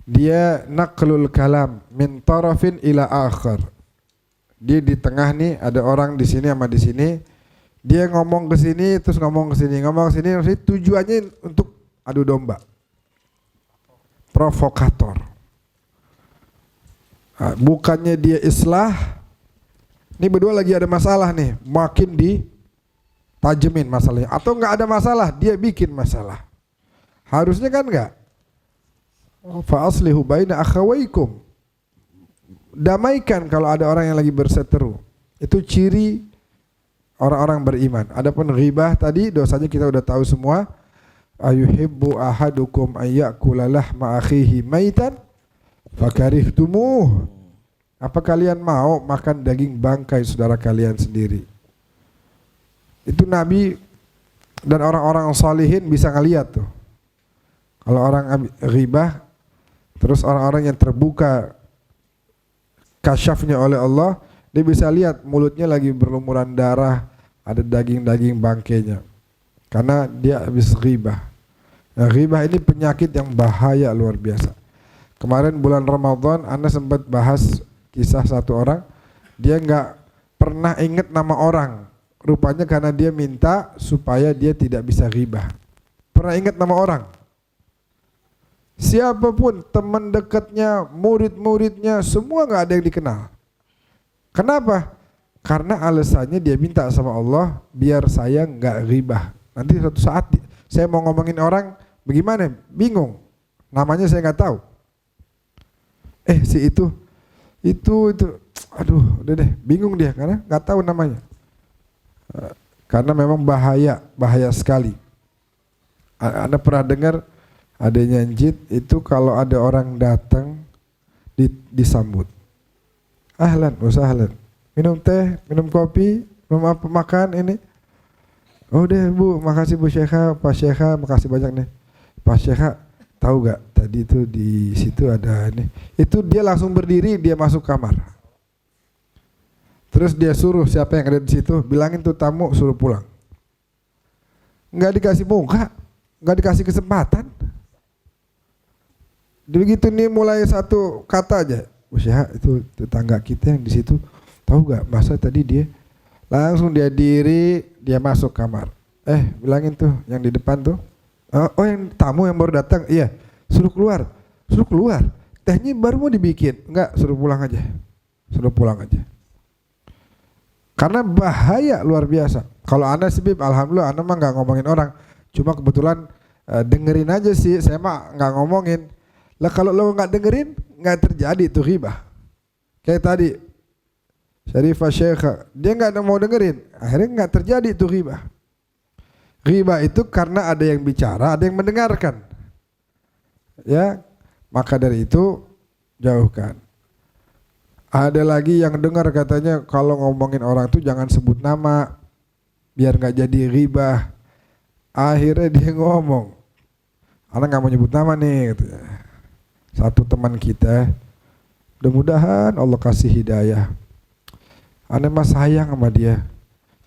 dia naqlul kalam min tarafin ila akhar. Dia di tengah nih, ada orang di sini sama di sini, dia ngomong ke sini terus ngomong ke sini, tujuannya untuk adu domba, provokator. Nah, bukannya dia islah, ini berdua lagi ada masalah nih, makin ditajemin masalahnya. Atau nggak ada masalah, dia bikin masalah. Harusnya kan nggak. Fa aslihu baina akhawaykum. Damaikan kalau ada orang yang lagi berseteru. Itu ciri orang-orang beriman. Adapun ghibah tadi dosanya kita udah tahu semua. Ayuhibbu ahadukum ayyakula lahma akhihi maitan fakarihtumuh. Apa kalian mau makan daging bangkai saudara kalian sendiri? Itu Nabi dan orang-orang salihin bisa ngeliat tuh. Kalau orang ghibah, terus orang-orang yang terbuka kasyafnya oleh Allah, dia bisa lihat mulutnya lagi berlumuran darah, ada daging-daging bangkainya. Karena dia habis ghibah. Nah, ghibah ini penyakit yang bahaya luar biasa. Kemarin bulan Ramadan Anda sempat bahas kisah satu orang, dia nggak pernah ingat nama orang. Rupanya karena dia minta supaya dia tidak bisa ghibah. Pernah ingat nama orang? Siapapun, teman dekatnya, murid-muridnya, semua nggak ada yang dikenal. Kenapa? Karena alasannya dia minta sama Allah biar saya nggak ghibah. Nanti suatu saat saya mau ngomongin orang, bagaimana? Bingung. Namanya saya nggak tahu. Si itu, aduh, udah deh, bingung dia karena nggak tahu namanya. Karena memang bahaya sekali. Anda pernah dengar adanya jid itu kalau ada orang datang disambut. Ahlan, wasahlan. Minum teh, minum kopi, minum apa, makan ini. Oh deh Bu, makasih Bu Syekha, Pak Syekha, makasih banyak nih. Pak Syekha, tahu gak tadi itu di situ ada ini. Itu dia langsung berdiri, dia masuk kamar. Terus dia suruh siapa yang ada di situ, bilangin tuh tamu suruh pulang. Nggak dikasih muka, nggak dikasih kesempatan. Begitu nih mulai satu kata aja, Bu Syekha itu tetangga kita yang di situ, tahu gak masa tadi dia langsung dia diri, dia masuk kamar. Bilangin tuh yang di depan tuh. Oh yang tamu yang baru datang, iya, suruh keluar. Tehnya baru mau dibikin, enggak, suruh pulang aja. Karena bahaya luar biasa. Kalau Anda sih, alhamdulillah Anda mah nggak ngomongin orang. Cuma kebetulan dengerin aja sih, saya mah nggak ngomongin. Lah kalau lo nggak dengerin, nggak terjadi itu ghibah. Kayak tadi, Syarifah Syekha, dia nggak mau dengerin, akhirnya nggak terjadi itu ghibah. Ghibah itu karena ada yang bicara, ada yang mendengarkan. Ya, maka dari itu jauhkan. Ada lagi yang dengar katanya kalau ngomongin orang tuh jangan sebut nama biar nggak jadi ghibah. Akhirnya dia ngomong, anak nggak mau nyebut nama nih katanya. Satu teman kita, mudah-mudahan Allah kasih hidayah. Anak mah sayang sama dia,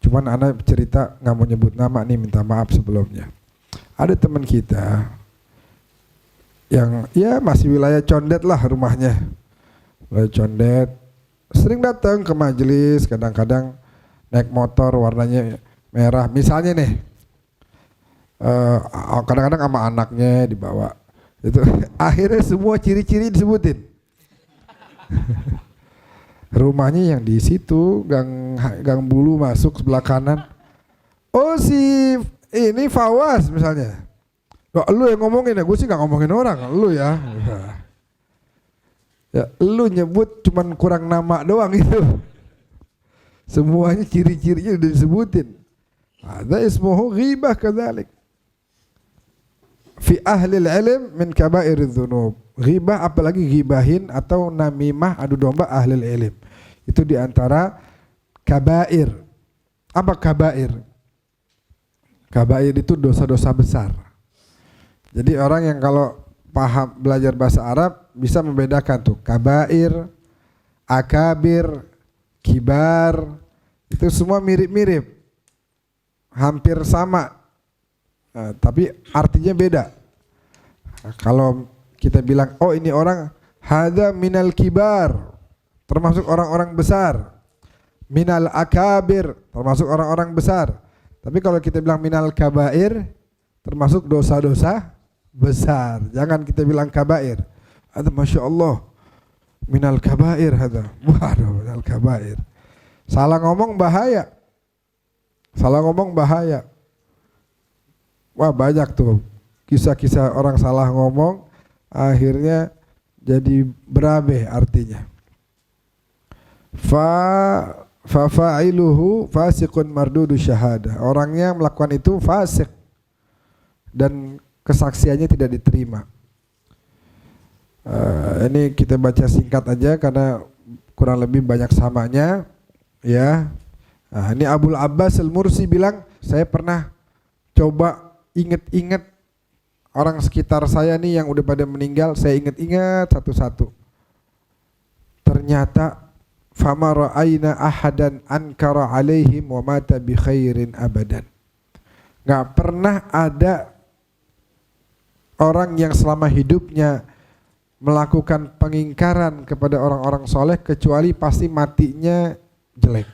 cuman anak cerita nggak mau nyebut nama nih, minta maaf sebelumnya. Ada teman kita yang ya masih wilayah Condet lah rumahnya. Condet, sering datang ke majelis, kadang-kadang naik motor warnanya merah misalnya nih, kadang-kadang sama anaknya dibawa itu. Akhirnya semua ciri-ciri disebutin. Rumahnya yang di situ, gang Bulu masuk sebelah kanan. Oh si ini Fawaz misalnya. Loh, lu yang ngomongin ya, gue sih gak ngomongin orang, lu ya. Ya, lu nyebut cuman kurang nama doang itu. Semuanya ciri-cirinya udah disebutin. Ada ismuhu ghibah kadzalik. Fi ahli ilm min kabairidz dzunub. Ghibah apalagi ghibahin atau namimah adu domba ahli ilm. Itu diantara kabair. Apa kabair? Kabair itu dosa-dosa besar. Jadi orang yang kalau paham belajar bahasa Arab bisa membedakan tuh kabair, akabir, kibar, itu semua mirip-mirip, hampir sama, tapi artinya beda. Kalau kita bilang oh ini orang hadza minal kibar, termasuk orang-orang besar, minal akabir, termasuk orang-orang besar. Tapi kalau kita bilang minal kabair, termasuk dosa-dosa besar. Jangan kita bilang kabair. Ada masya Allah minal kabair ada. Waduh, minal kabair. Salah ngomong bahaya. Salah ngomong bahaya. Wah banyak tuh kisah-kisah orang salah ngomong akhirnya jadi berabe artinya. Fa'iluhu fasiqun mardudu syahadah. Orangnya melakukan itu fasik dan kesaksiannya tidak diterima. Ini kita baca singkat aja karena kurang lebih banyak samanya ya. Ini Abul Abbas Al-Mursi bilang, saya pernah coba inget-inget orang sekitar saya nih yang udah pada meninggal, saya inget-inget satu-satu. Ternyata fama ra'ayna ahadan ankara alaihim wa mata bi khairin abadan. Nggak pernah ada orang yang selama hidupnya melakukan pengingkaran kepada orang-orang soleh kecuali pasti matinya jelek,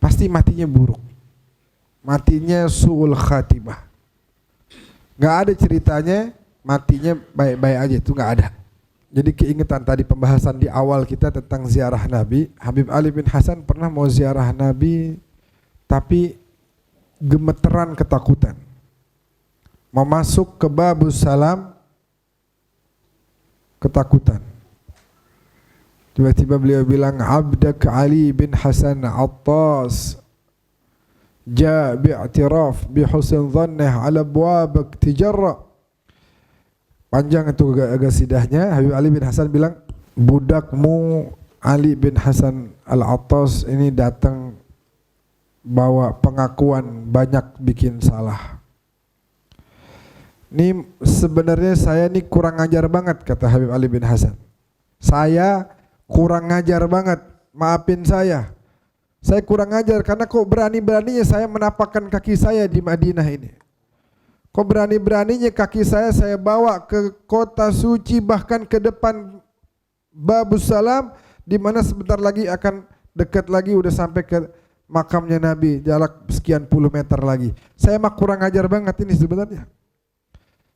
pasti matinya buruk, matinya su'ul khatimah. Nggak ada ceritanya matinya baik-baik aja, itu nggak ada. Jadi keingetan tadi pembahasan di awal kita tentang ziarah Nabi, Habib Ali bin Hasan pernah mau ziarah Nabi tapi gemeteran ketakutan. Mau masuk ke Babus Salam ketakutan. Tiba-tiba beliau bilang Abdak Ali bin Hasan Attas ja bi'tiraf bi husn dhannih ala abwabak tijarra. Panjang itu agak sidahnya. Habib Ali bin Hasan bilang budakmu Ali bin Hasan Al-Attas ini datang bawa pengakuan banyak bikin salah. Ini sebenarnya saya ini kurang ajar banget, kata Habib Ali bin Hasan. Saya kurang ajar banget, maafin saya. Saya kurang ajar karena kok berani-beraninya saya menapakkan kaki saya di Madinah ini. Kok berani-beraninya kaki saya bawa ke kota suci, bahkan ke depan Babus Salam, di mana sebentar lagi akan dekat lagi udah sampai ke makamnya Nabi, jarak sekian puluh meter lagi. Saya mah kurang ajar banget ini sebenarnya.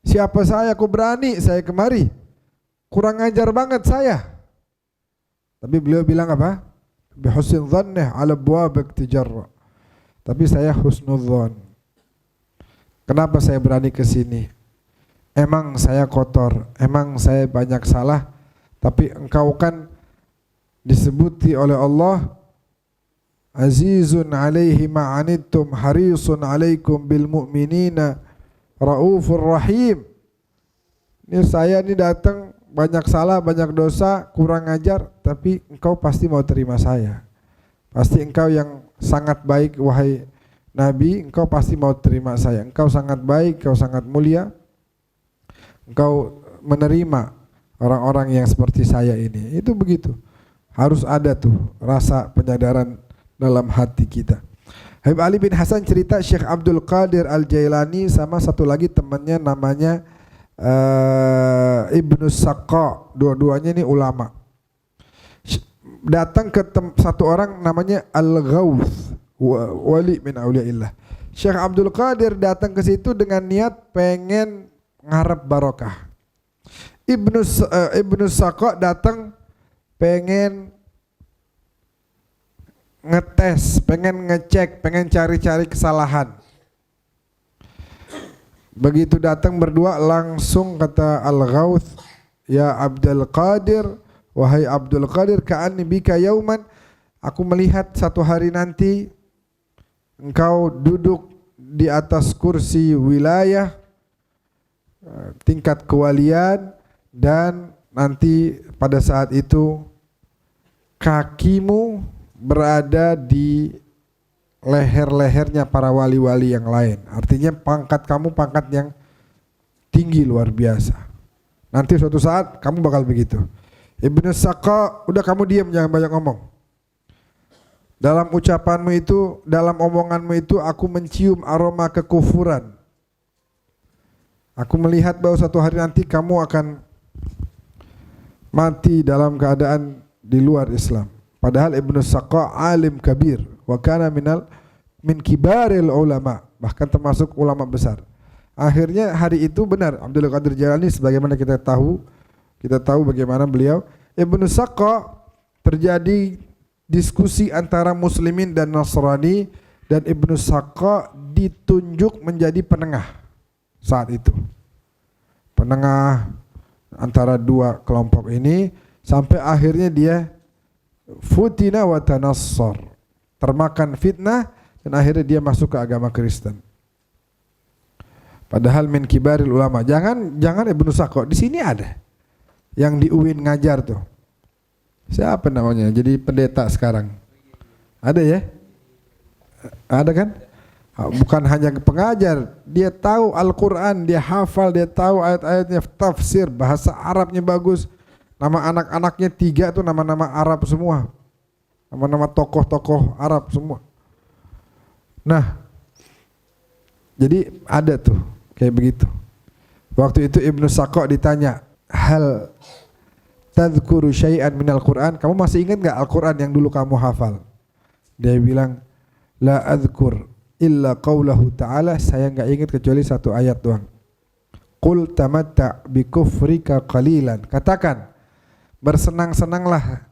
Siapa saya kok berani saya kemari? Kurang ajar banget saya. Tapi beliau bilang apa? bihusn dhannih ala abwabik tijarra. Tapi saya husnudzon. Kenapa saya berani ke sini? Emang saya kotor, emang saya banyak salah, tapi engkau kan disebuti oleh Allah Azizun alaihi ma'anittum harisun alaikum bil mu'minina raufur rahim. Ini saya ini datang banyak salah, banyak dosa, kurang ajar, tapi engkau pasti mau terima saya. Pasti engkau yang sangat baik wahai Nabi, engkau pasti mau terima saya. Engkau sangat baik, engkau sangat mulia. Engkau menerima orang-orang yang seperti saya ini. Itu begitu. Harus ada tuh rasa penyadaran dalam hati kita. Habib Ali bin Hasan cerita Syekh Abdul Qadir Al-Jailani sama satu lagi temannya namanya Ibnu Saqqa, dua-duanya ini ulama. Datang ke satu orang namanya Al-Ghawth, wali min auliyaillah. Syekh Abdul Qadir datang ke situ dengan niat pengen ngarep barokah. Ibnu Saqqa datang pengen ngetes, pengen ngecek, pengen cari-cari kesalahan. Begitu datang berdua langsung kata Al-Ghawth, ya Abdul Qadir, wahai Abdul Qadir, ka'anni bika yauman, aku melihat satu hari nanti engkau duduk di atas kursi wilayah tingkat kewalian, dan nanti pada saat itu kakimu berada di leher-lehernya para wali-wali yang lain. Artinya pangkat kamu pangkat yang tinggi luar biasa. Nanti suatu saat kamu bakal begitu. Ibnu Saqqa, udah kamu diam, jangan banyak ngomong. Dalam ucapanmu itu, dalam omonganmu itu aku mencium aroma kekufuran. Aku melihat bahwa suatu hari nanti kamu akan mati dalam keadaan di luar Islam. Padahal Ibnu Saqqa alim kabir wa kana min kibaril ulama, bahkan termasuk ulama besar. Akhirnya hari itu benar Abdul Qadir Jailani sebagaimana kita tahu bagaimana beliau. Ibnu Saqqa, terjadi diskusi antara muslimin dan Nasrani, dan Ibnu Saqqa ditunjuk menjadi penengah saat itu. Penengah antara dua kelompok ini sampai akhirnya dia futina wa tanassar, termakan fitnah dan akhirnya dia masuk ke agama Kristen. Padahal min kibaril ulama. Jangan Ibnu Saqqa, di sini ada yang di UIN ngajar tuh. Siapa namanya? Jadi pendeta sekarang. Ada ya? Ada kan? Bukan hanya pengajar, dia tahu Al-Quran, dia hafal, dia tahu ayat-ayatnya, tafsir, bahasa Arabnya bagus. Nama anak-anaknya 3 tuh nama-nama Arab semua. Nama-nama tokoh-tokoh Arab semua. Nah, jadi ada tuh kayak begitu. Waktu itu Ibnu Saqqa ditanya, hal tadhkuru syai'an minal Qur'an, kamu masih ingat gak Al-Quran yang dulu kamu hafal? Dia bilang, la adhkur illa qawlahu ta'ala, saya gak ingat kecuali satu ayat doang. Qul tamatta' bi kufrika qalilan, katakan bersenang-senanglah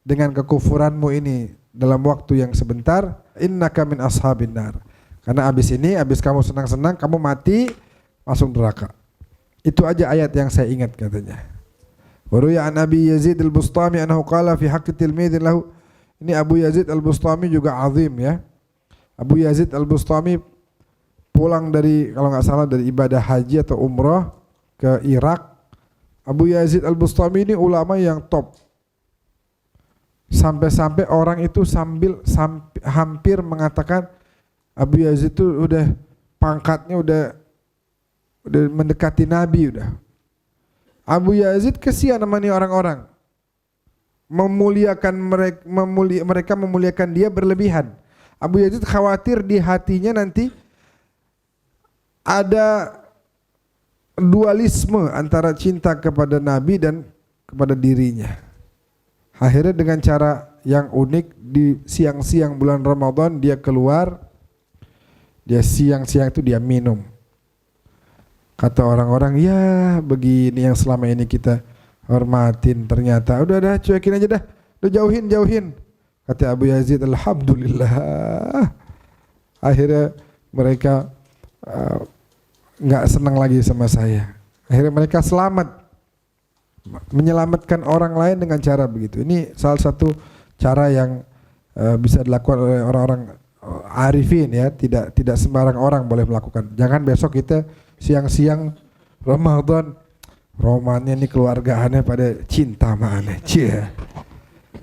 dengan kekufuranmu ini dalam waktu yang sebentar, innaka min ashabin nar, karena abis kamu senang-senang kamu mati masuk neraka. Itu aja ayat yang saya ingat katanya. Waruya an Abi Yazid al-Bustami annahu qala fi haqqi tilmidhin lahu. Ini Abu Yazid al-Bustami juga azim ya. Abu Yazid al-Bustami pulang dari, kalau nggak salah, dari ibadah haji atau umrah ke Irak. Abu Yazid al-Bustami ini ulama yang top. Sampai-sampai orang itu hampir mengatakan Abu Yazid itu udah pangkatnya udah mendekati Nabi udah. Abu Yazid kesian sama nih orang-orang. Mereka memuliakan dia berlebihan. Abu Yazid khawatir di hatinya nanti ada dualisme antara cinta kepada Nabi dan kepada dirinya. Akhirnya dengan cara yang unik, di siang-siang bulan Ramadan dia keluar, dia siang-siang itu dia minum. Kata orang-orang, ya begini yang selama ini kita hormatin, ternyata udah cuekin aja dah, udah jauhin. Kata Abu Yazid, alhamdulillah. Akhirnya mereka nggak senang lagi sama saya. Akhirnya mereka selamat, menyelamatkan orang lain dengan cara begitu. Ini salah satu cara yang bisa dilakukan oleh orang-orang arifin ya. Tidak sembarang orang boleh melakukan. Jangan besok kita siang-siang Ramadan, romannya nih keluargaannya pada cinta mana, cia.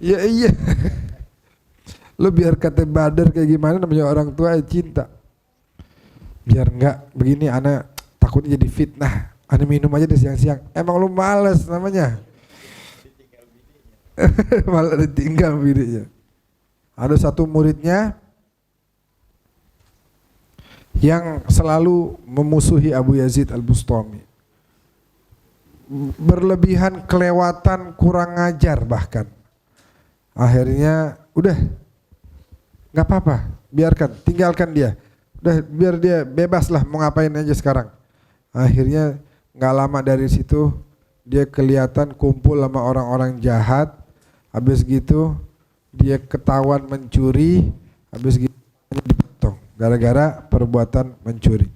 Ya iya. Lu biar kata Badar kayak gimana namanya orang tua cinta. Biar enggak begini anak takutnya jadi fitnah. Anak minum aja di siang-siang. Emang lu males namanya. Malah ditinggal bininya. Ada satu muridnya yang selalu memusuhi Abu Yazid Al-Bustami. Berlebihan, kelewatan, kurang ngajar bahkan. Akhirnya udah nggak apa-apa, biarkan, tinggalkan dia. Udah biar dia bebas lah mau ngapain aja sekarang. Akhirnya nggak lama dari situ dia kelihatan kumpul sama orang-orang jahat. Habis gitu dia ketahuan mencuri. Habis gitu dipotong gara-gara perbuatan mencuri.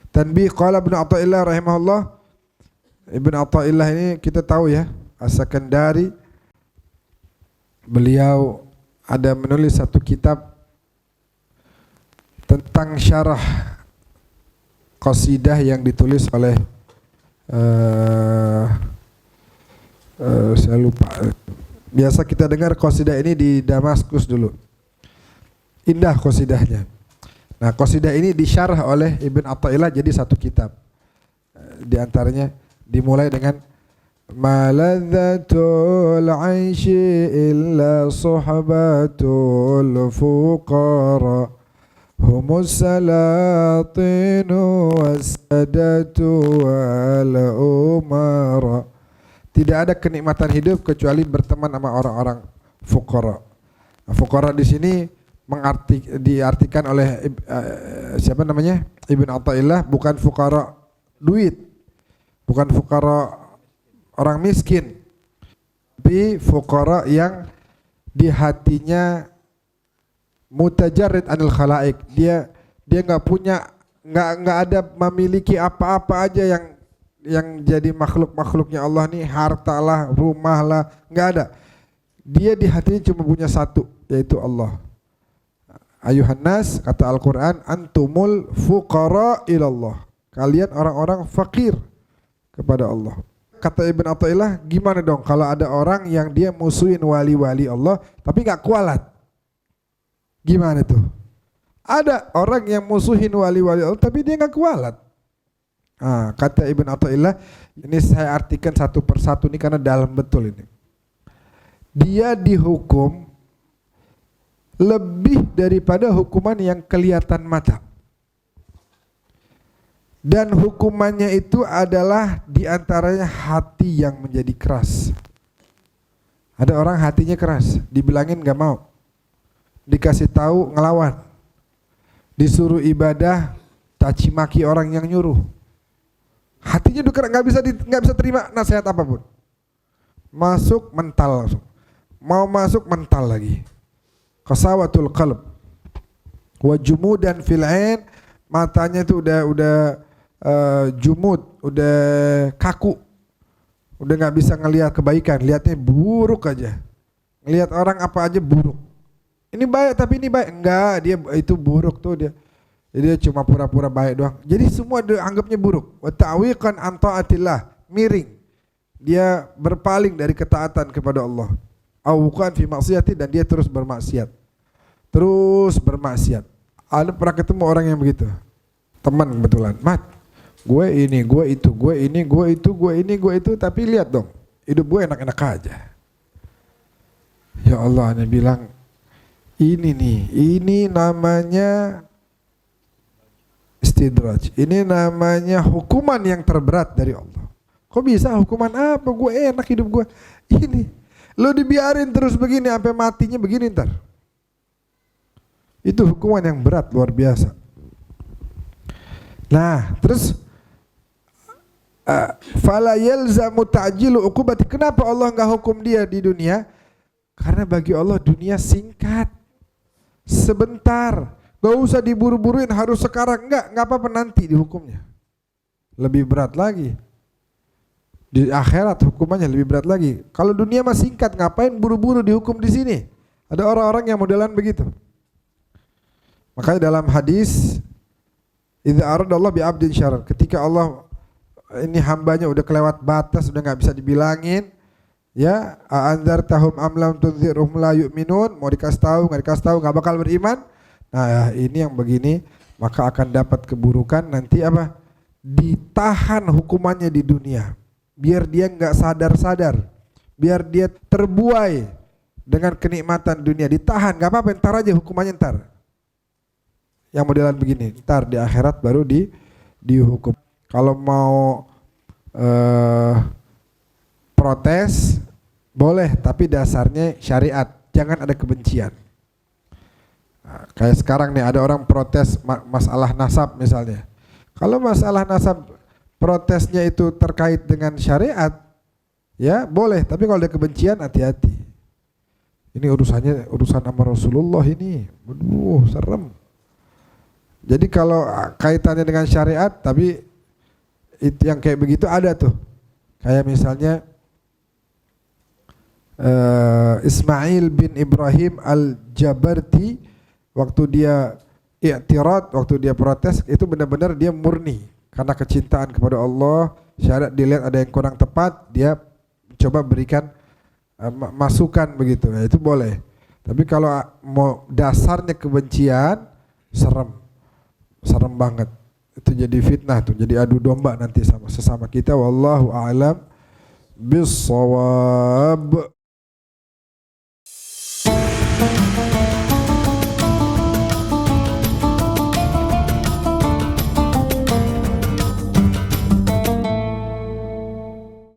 Tanbih qala Ibnu Athaillah rahimahullah. Ibnu Athaillah ini kita tahu ya, As-Sakandari. Beliau ada menulis satu kitab tentang syarah qasidah yang ditulis oleh saya lupa. Biasa kita dengar qasidah ini di Damaskus dulu. Indah qasidahnya. Nah, qasidah ini disyarah oleh Ibn Athaillah jadi satu kitab. Di antaranya dimulai dengan Maladzatul aishi illa suhbatul fuqara Humus salatinu wassadatu wal umara. Tidak ada kenikmatan hidup kecuali berteman sama orang-orang fuqara. Nah, fuqara di sini diartikan oleh siapa namanya? Ibn Athaillah, bukan fuqara duit, bukan fuqara orang miskin, tapi fuqara yang di hatinya mutajarrid anil khalaik. Dia nggak punya, nggak ada memiliki apa-apa aja yang jadi makhluknya Allah nih, harta lah, rumah lah, nggak ada. Dia di hatinya cuma punya satu, yaitu Allah. Ayuhan nas, kata Al-Quran, antumul fuqara ilallah. Kalian orang-orang fakir kepada Allah. Kata Ibn Athaillah, gimana dong kalau ada orang yang dia musuhin wali-wali Allah tapi gak kualat? Gimana tuh? Ada orang yang musuhin wali-wali Allah tapi dia gak kualat. Nah, kata Ibn Athaillah, ini saya artikan satu persatu nih karena dalam betul ini. Dia dihukum lebih daripada hukuman yang kelihatan mata. Dan hukumannya itu adalah diantaranya hati yang menjadi keras. Ada orang hatinya keras, dibilangin gak mau, dikasih tahu ngelawan, disuruh ibadah caci maki orang yang nyuruh. Hatinya udah keras, nggak bisa terima nasihat apapun. Masuk mental langsung, mau masuk mental lagi. Qasawatul qalb wa jumudan fil ain, matanya itu udah jumud, udah kaku, udah nggak bisa ngelihat kebaikan, lihatnya buruk aja, ngelihat orang apa aja buruk. Ini baik tapi ini baik, enggak, dia itu buruk tuh dia. Jadi dia cuma pura-pura baik doang. Jadi semua dia anggapnya buruk. Wa ta'wiqan an ta'atillah, miring. Dia berpaling dari ketaatan kepada Allah. Awqan fi maksiati, dan dia terus bermaksiat. Terus bermaksiat. Ada pernah ketemu orang yang begitu? Teman kebetulan, Mat, gue ini, gue itu, gue ini, gue itu, gue ini, gue itu, tapi lihat dong, hidup gue enak-enak aja. Ya Allah, Anda bilang, ini namanya istidraj. Ini namanya hukuman yang terberat dari Allah. Kok bisa hukuman apa? Gue enak hidup gue. Ini, lo dibiarin terus begini sampai matinya begini ntar. Itu hukuman yang berat, luar biasa. Nah, terus fala yalzamu ta'jilu uqubati. Kenapa Allah enggak hukum dia di dunia? Karena bagi Allah dunia singkat, sebentar, gak usah diburu-buruin harus sekarang, nggak apa-apa nanti dihukumnya. Lebih berat lagi. Di akhirat hukumannya lebih berat lagi. Kalau dunia mah singkat, ngapain buru-buru dihukum di sini? Ada orang-orang yang modelan begitu. Makanya dalam hadis, idza aradallahu bi 'abdin syarran, ketika Allah ini hambanya udah kelewat batas, udah nggak bisa dibilangin, ya, anzartahum am lam tunzirhum la yu'minun, mau dikasih tahu nggak dikasih tahu nggak bakal beriman. Nah, ini yang begini maka akan dapat keburukan nanti apa? Ditahan hukumannya di dunia. Biar dia nggak sadar-sadar, biar dia terbuai dengan kenikmatan dunia, ditahan, nggak apa-apa, ntar aja hukumannya ntar. Yang modelan begini, ntar di akhirat baru dihukum. Kalau mau protes boleh, tapi dasarnya syariat, jangan ada kebencian. Nah, kayak sekarang nih ada orang protes masalah nasab misalnya. Kalau masalah nasab protesnya itu terkait dengan syariat, ya boleh, tapi kalau ada kebencian hati-hati. Ini urusan sama Rasulullah ini, aduh serem. Jadi kalau kaitannya dengan syariat, tapi itu yang kayak begitu ada tuh. Kayak misalnya Ismail bin Ibrahim al-Jabarti, waktu dia i'tirad, waktu dia protes, itu benar-benar dia murni karena kecintaan kepada Allah. Syariat dilihat ada yang kurang tepat, dia coba berikan masukan begitu, ya, itu boleh. Tapi kalau mau dasarnya kebencian, serem banget. Itu jadi fitnah tuh, jadi adu domba nanti sama sesama kita. Wallahu a'lam bissawab.